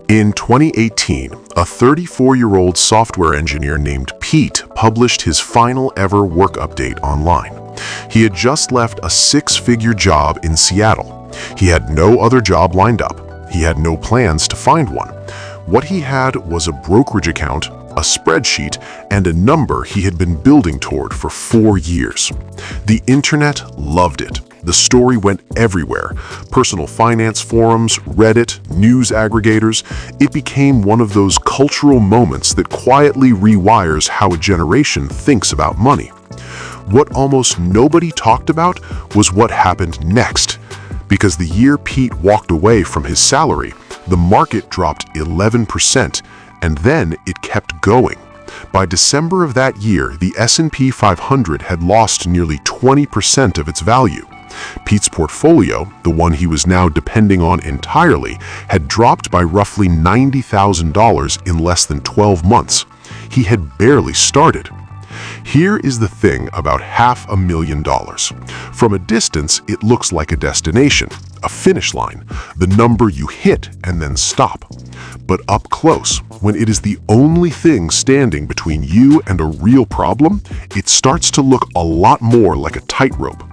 In 2018, a 34-year-old software engineer named Pete published his final ever work update online. He had just left a six-figure job in Seattle. He had no other job lined up. He had no plans to find one. What he had was a brokerage account, a spreadsheet, and a number he had been building toward for 4 years. The internet loved it. The story went everywhere. Personal finance forums, Reddit, news aggregators. It became one of those cultural moments that quietly rewires how a generation thinks about money. What almost nobody talked about was what happened next. Because the year Pete walked away from his salary, the market dropped 11%, and then it kept going. By December of that year, the S&P 500 had lost nearly 20% of its value. Pete's portfolio, the one he was now depending on entirely, had dropped by roughly $90,000 in less than 12 months. He had barely started. Here is the thing about $500,000. From a distance, it looks like a destination, a finish line, the number you hit and then stop. But up close, when it is the only thing standing between you and a real problem, it starts to look a lot more like a tightrope.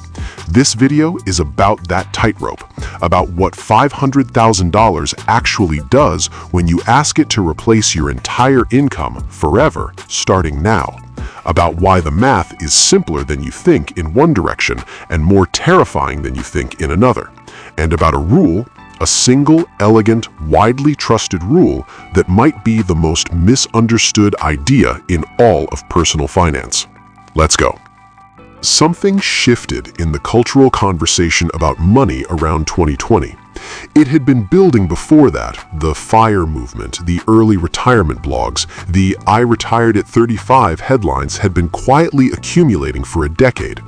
This video is about that tightrope, about what $500,000 actually does when you ask it to replace your entire income forever, starting now. About why the math is simpler than you think in one direction and more terrifying than you think in another. And about a rule, a single, elegant, widely trusted rule that might be the most misunderstood idea in all of personal finance. Let's go. Something shifted in the cultural conversation about money around 2020. It had been building before that. The FIRE movement, the early retirement blogs, the "I retired at 35" headlines had been quietly accumulating for a decade.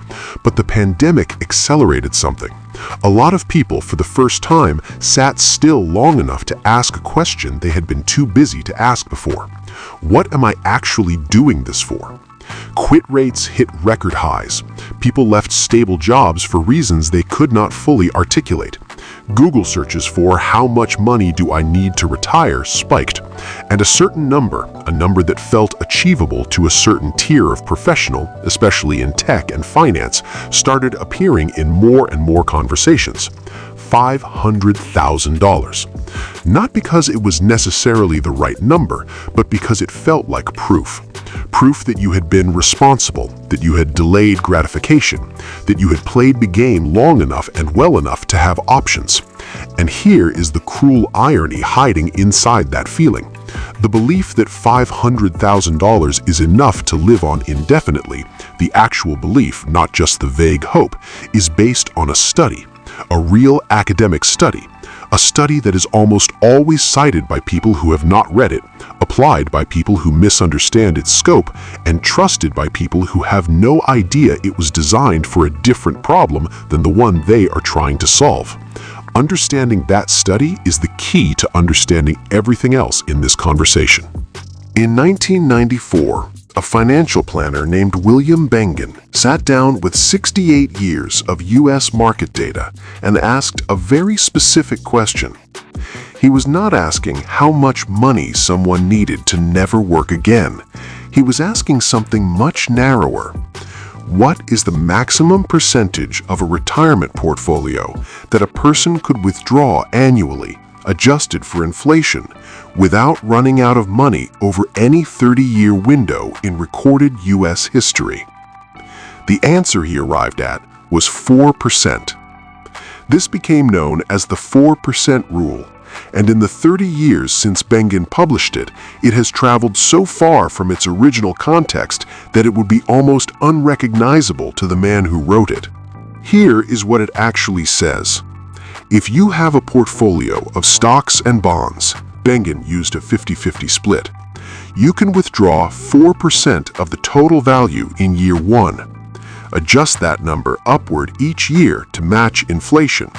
But the pandemic accelerated something. A lot of people, for the first time, sat still long enough to ask a question they had been too busy to ask before. What am I actually doing this for? Quit rates hit record highs. People left stable jobs for reasons they could not fully articulate. Google searches for "how much money do I need to retire" spiked, and a certain number, a number that felt achievable to a certain tier of professional, especially in tech and finance, started appearing in more and more conversations. $500,000. Not because it was necessarily the right number, but because it felt like proof. Proof that you had been responsible, that you had delayed gratification, that you had played the game long enough and well enough to have options. And here is the cruel irony hiding inside that feeling. The belief that $500,000 is enough to live on indefinitely, the actual belief, not just the vague hope, is based on a study, a real academic study. A study that is almost always cited by people who have not read it, applied by people who misunderstand its scope, and trusted by people who have no idea it was designed for a different problem than the one they are trying to solve. Understanding that study is the key to understanding everything else in this conversation. In 1994, a financial planner named William Bengen sat down with 68 years of U.S. market data and asked a very specific question. He was not asking how much money someone needed to never work again. He was asking something much narrower. What is the maximum percentage of a retirement portfolio that a person could withdraw annually, adjusted for inflation, without running out of money over any 30-year window in recorded U.S. history? The answer he arrived at was 4%. This became known as the 4% rule, and in the 30 years since Bengen published it, it has traveled so far from its original context that it would be almost unrecognizable to the man who wrote it. Here is what it actually says. If you have a portfolio of stocks and bonds, Bengen used a 50-50 split, you can withdraw 4% of the total value in year 1. Adjust that number upward each year to match inflation,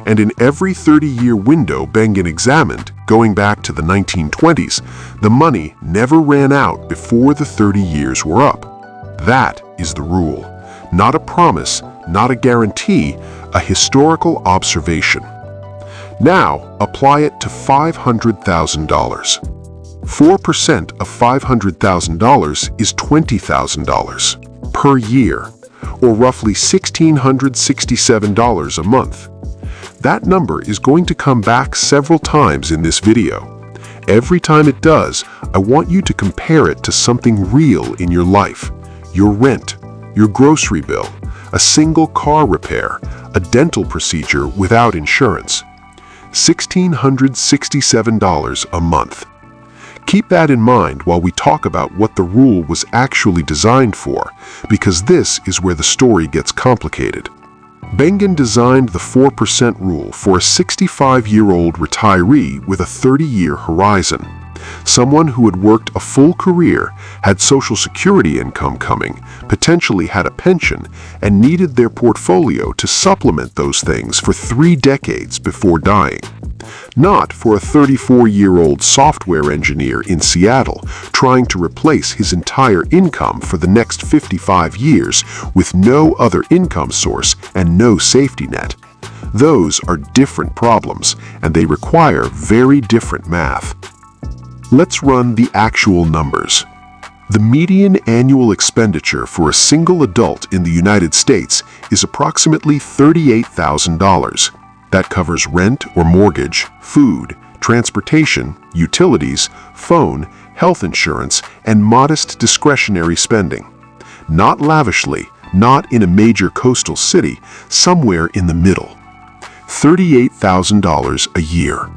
and in every 30-year window Bengen examined, going back to the 1920s, the money never ran out before the 30 years were up. That is the rule. Not a promise, not a guarantee, a historical observation. Now, apply it to $500,000. 4% of $500,000 is $20,000 per year, or roughly $1,667 a month. That number is going to come back several times in this video. Every time it does, I want you to compare it to something real in your life: your rent, your grocery bill, a single car repair, a dental procedure without insurance. $1,667 a month. Keep that in mind while we talk about what the rule was actually designed for, because this is where the story gets complicated. Bengen designed the 4% rule for a 65-year-old retiree with a 30-year horizon. Someone who had worked a full career, had Social Security income coming, potentially had a pension, and needed their portfolio to supplement those things for 3 decades before dying. Not for a 34-year-old software engineer in Seattle trying to replace his entire income for the next 55 years with no other income source and no safety net. Those are different problems, and they require very different math. Let's run the actual numbers. The median annual expenditure for a single adult in the United States is approximately $38,000. That covers rent or mortgage, food, transportation, utilities, phone, health insurance, and modest discretionary spending. Not lavishly, not in a major coastal city, somewhere in the middle. $38,000 a year.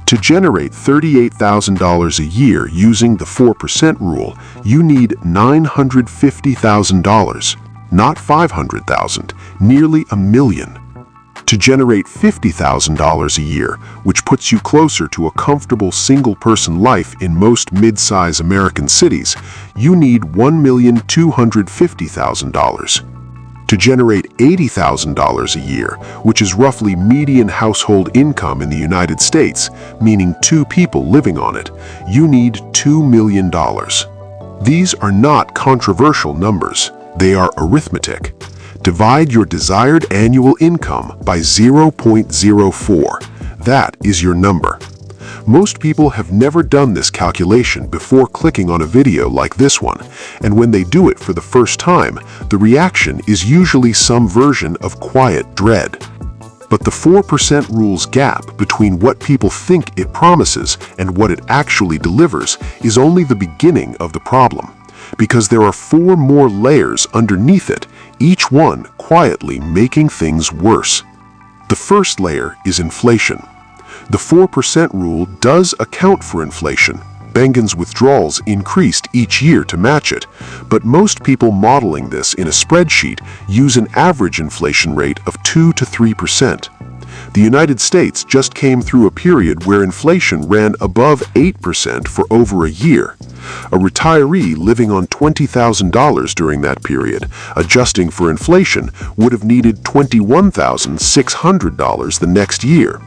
To generate $38,000 a year using the 4% rule, you need $950,000, not $500,000, nearly $1 million. To generate $50,000 a year, which puts you closer to a comfortable single-person life in most mid-size American cities, you need $1,250,000. To generate $80,000 a year, which is roughly median household income in the United States, meaning 2 people living on it, you need $2 million. These are not controversial numbers. They are arithmetic. Divide your desired annual income by 0.04. That is your number. Most people have never done this calculation before clicking on a video like this one, and when they do it for the first time, the reaction is usually some version of quiet dread. But the 4% rule's gap between what people think it promises and what it actually delivers is only the beginning of the problem, because there are 4 more layers underneath it, each one quietly making things worse. The first layer is inflation. The 4% rule does account for inflation. Bengen's withdrawals increased each year to match it, but most people modeling this in a spreadsheet use an average inflation rate of 2 to 3%. The United States just came through a period where inflation ran above 8% for over a year. A retiree living on $20,000 during that period, adjusting for inflation, would have needed $21,600 the next year.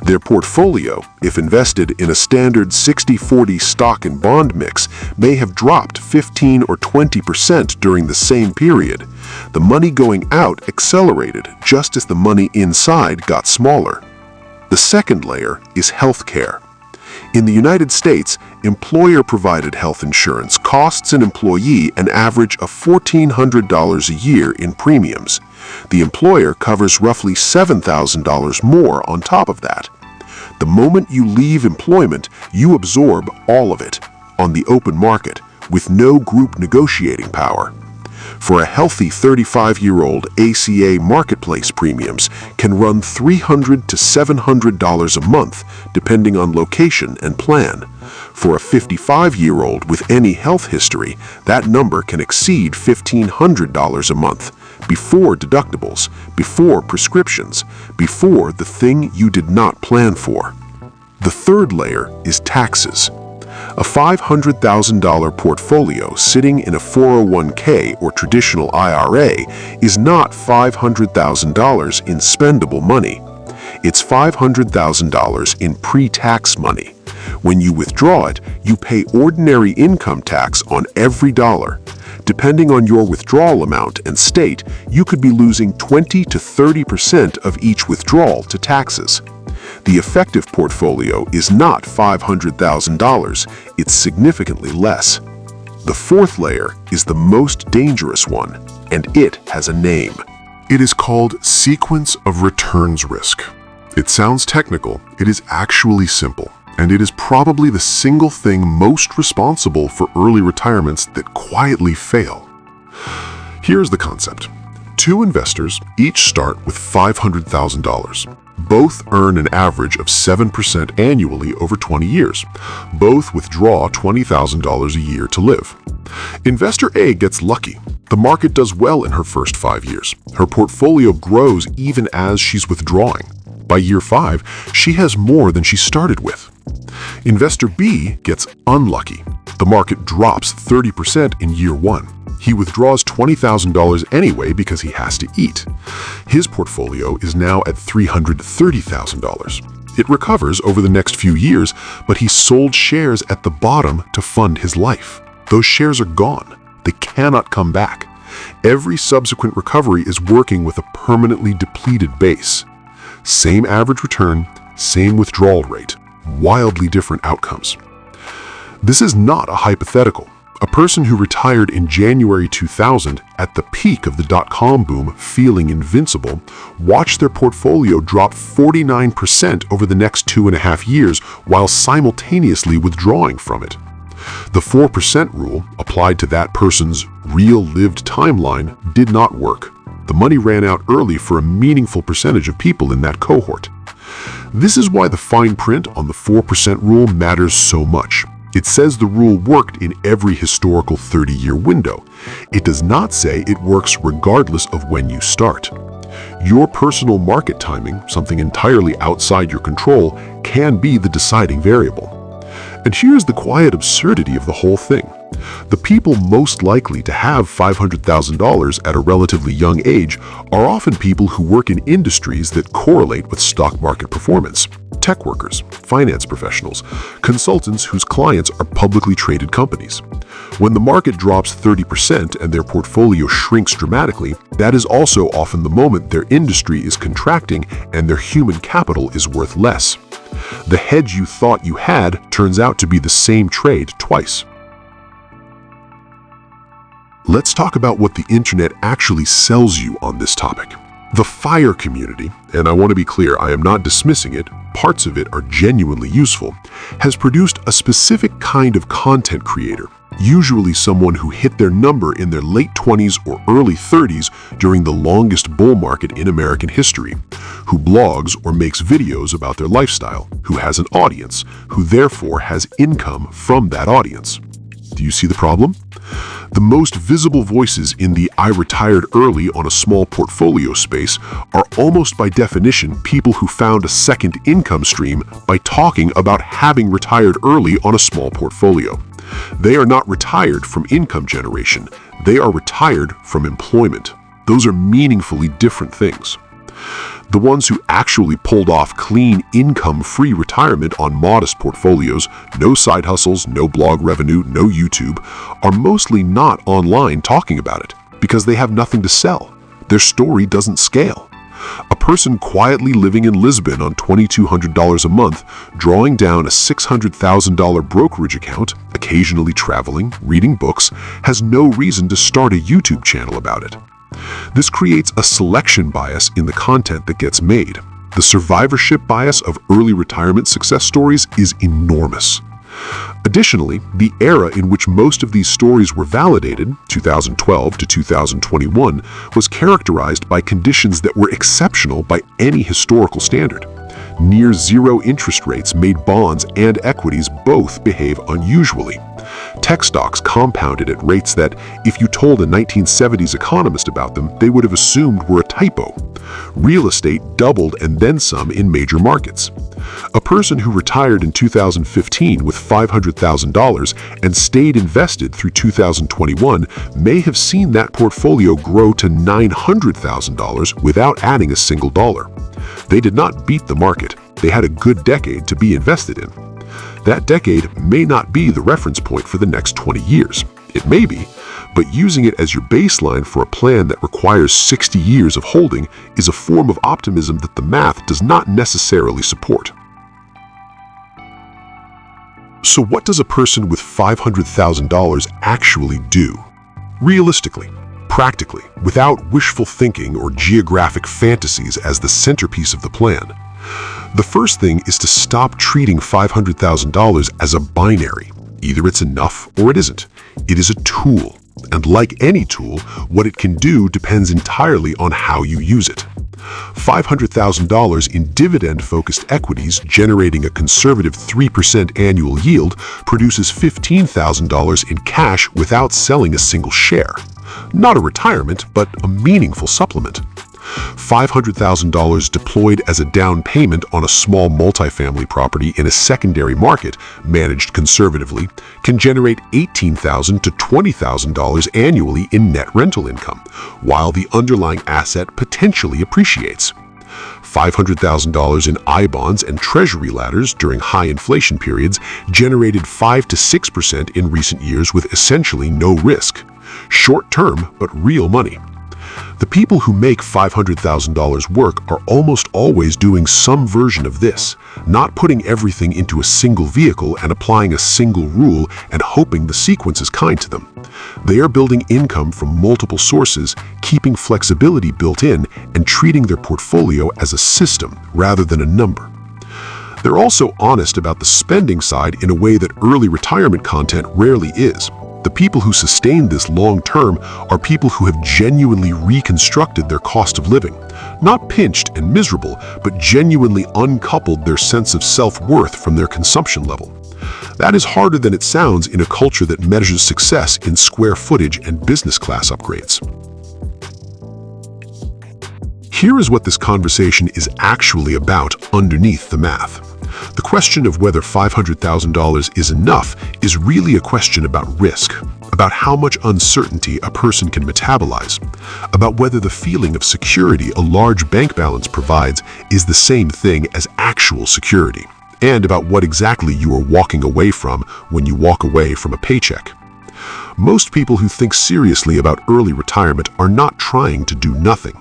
Their portfolio, if invested in a standard 60-40 stock and bond mix, may have dropped 15 or 20% during the same period. The money going out accelerated just as the money inside got smaller. The second layer is health care. In the United States, employer-provided health insurance costs an employee an average of $1,400 a year in premiums. The employer covers roughly $7,000 more on top of that. The moment you leave employment, you absorb all of it on the open market with no group negotiating power. For a healthy 35-year-old, ACA marketplace premiums can run $300 to $700 a month, depending on location and plan. For a 55-year-old with any health history, that number can exceed $1,500 a month, before deductibles, before prescriptions, before the thing you did not plan for. The third layer is taxes. A $500,000 portfolio sitting in a 401k or traditional IRA is not $500,000 in spendable money. It's $500,000 in pre-tax money. When you withdraw it, you pay ordinary income tax on every dollar. Depending on your withdrawal amount and state, you could be losing 20 to 30% of each withdrawal to taxes. The effective portfolio is not $500,000, it's significantly less. The fourth layer is the most dangerous one, and it has a name. It is called sequence of returns risk. It sounds technical, it is actually simple, and it is probably the single thing most responsible for early retirements that quietly fail. Here's the concept. Two investors each start with $500,000. Both earn an average of 7% annually over 20 years. Both withdraw $20,000 a year to live. Investor A gets lucky. The market does well in her first 5 years. Her portfolio grows even as she's withdrawing. By year 5, she has more than she started with. Investor B gets unlucky. The market drops 30% in year 1. He withdraws $20,000 anyway because he has to eat. His portfolio is now at $330,000. It recovers over the next few years, but he sold shares at the bottom to fund his life. Those shares are gone. They cannot come back. Every subsequent recovery is working with a permanently depleted base. Same average return, same withdrawal rate, wildly different outcomes. This is not a hypothetical. A person who retired in January 2000 at the peak of the dot-com boom feeling invincible watched their portfolio drop 49% over the next 2.5 years while simultaneously withdrawing from it. The 4% rule, applied to that person's real lived timeline, did not work. The money ran out early for a meaningful percentage of people in that cohort. This is why the fine print on the 4% rule matters so much. It says the rule worked in every historical 30-year window. It does not say it works regardless of when you start. Your personal market timing, something entirely outside your control, can be the deciding variable. And here's the quiet absurdity of the whole thing. The people most likely to have $500,000 at a relatively young age are often people who work in industries that correlate with stock market performance. Tech workers, finance professionals, consultants whose clients are publicly traded companies. When the market drops 30% and their portfolio shrinks dramatically, that is also often the moment their industry is contracting and their human capital is worth less. The hedge you thought you had turns out to be the same trade twice. Let's talk about what the internet actually sells you on this topic. The FIRE community, and I want to be clear, I am not dismissing it, parts of it are genuinely useful, has produced a specific kind of content creator, usually someone who hit their number in their late 20s or early 30s during the longest bull market in American history, who blogs or makes videos about their lifestyle, who has an audience, who therefore has income from that audience. Do you see the problem? The most visible voices in the "I retired early on a small portfolio" space are almost by definition people who found a second income stream by talking about having retired early on a small portfolio. They are not retired from income generation, they are retired from employment. Those are meaningfully different things. The ones who actually pulled off clean, income-free retirement on modest portfolios, no side hustles, no blog revenue, no YouTube, are mostly not online talking about it because they have nothing to sell. Their story doesn't scale. A person quietly living in Lisbon on $2,200 a month, drawing down a $600,000 brokerage account, occasionally traveling, reading books, has no reason to start a YouTube channel about it. This creates a selection bias in the content that gets made. The survivorship bias of early retirement success stories is enormous. Additionally, the era in which most of these stories were validated, 2012 to 2021, was characterized by conditions that were exceptional by any historical standard. Near zero interest rates made bonds and equities both behave unusually. Tech stocks compounded at rates that, if you told a 1970s economist about them, they would have assumed were a typo. Real estate doubled and then some in major markets. A person who retired in 2015 with $500,000 and stayed invested through 2021 may have seen that portfolio grow to $900,000 without adding a single dollar. They did not beat the market. They had a good decade to be invested in. That decade may not be the reference point for the next 20 years. It may be, But using it as your baseline for a plan that requires 60 years of holding is a form of optimism that the math does not necessarily support. So what does a person with $500,000 actually do? Realistically, practically, without wishful thinking or geographic fantasies as the centerpiece of the plan. The first thing is to stop treating $500,000 as a binary. Either it's enough or it isn't. It is a tool. And like any tool, what it can do depends entirely on how you use it. $500,000 in dividend-focused equities generating a conservative 3% annual yield produces $15,000 in cash without selling a single share. Not a retirement, but a meaningful supplement. $500,000 deployed as a down payment on a small multifamily property in a secondary market managed conservatively can generate $18,000 to $20,000 annually in net rental income, while the underlying asset potentially appreciates. $500,000 in I-bonds and treasury ladders during high inflation periods generated 5 to 6% in recent years with essentially no risk. Short-term, but real money. The people who make $500,000 work are almost always doing some version of this, not putting everything into a single vehicle and applying a single rule and hoping the sequence is kind to them. They are building income from multiple sources, keeping flexibility built in, and treating their portfolio as a system rather than a number. They're also honest about the spending side in a way that early retirement content rarely is. The people who sustain this long-term are people who have genuinely reconstructed their cost of living, not pinched and miserable, but genuinely uncoupled their sense of self-worth from their consumption level. That is harder than it sounds in a culture that measures success in square footage and business class upgrades. Here is what this conversation is actually about underneath the math. The question of whether $500,000 is enough is really a question about risk, about how much uncertainty a person can metabolize, about whether the feeling of security a large bank balance provides is the same thing as actual security, and about what exactly you are walking away from when you walk away from a paycheck. Most people who think seriously about early retirement are not trying to do nothing.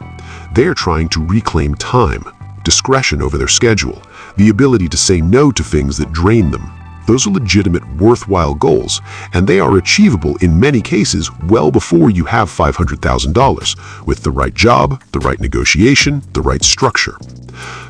They are trying to reclaim time, discretion over their schedule, the ability to say no to things that drain them. Those are legitimate, worthwhile goals, and they are achievable in many cases well before you have $500,000, with the right job, the right negotiation, the right structure.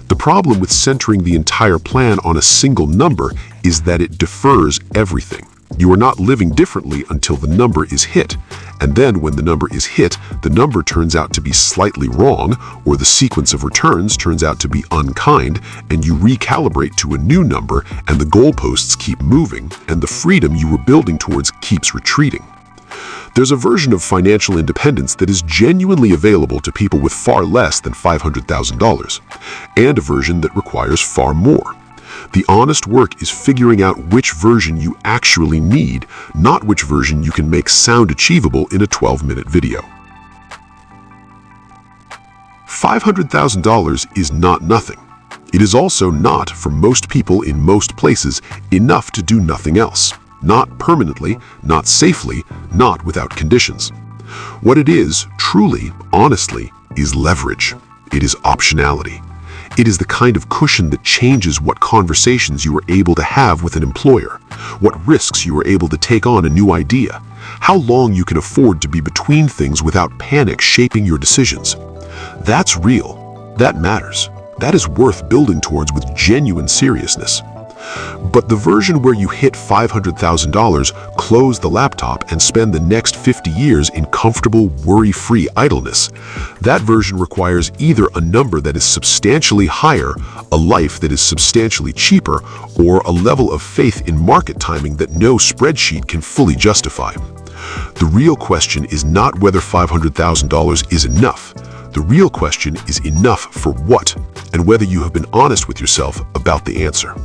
The problem with centering the entire plan on a single number is that it defers everything. You are not living differently until the number is hit, and then when the number is hit, the number turns out to be slightly wrong, or the sequence of returns turns out to be unkind, and you recalibrate to a new number, and the goalposts keep moving, and the freedom you were building towards keeps retreating. There's a version of financial independence that is genuinely available to people with far less than $500,000, and a version that requires far more. The honest work is figuring out which version you actually need, not which version you can make sound achievable in a 12-minute video. $500,000 is not nothing. It is also not, for most people in most places, enough to do nothing else. Not permanently, not safely, not without conditions. What it is, truly, honestly, is leverage. It is optionality. It is the kind of cushion that changes what conversations you are able to have with an employer, what risks you are able to take on a new idea, how long you can afford to be between things without panic shaping your decisions. That's real. That matters. That is worth building towards with genuine seriousness. But the version where you hit $500,000, close the laptop, and spend the next 50 years in comfortable, worry-free idleness, that version requires either a number that is substantially higher, a life that is substantially cheaper, or a level of faith in market timing that no spreadsheet can fully justify. The real question is not whether $500,000 is enough. The real question is enough for what, and whether you have been honest with yourself about the answer.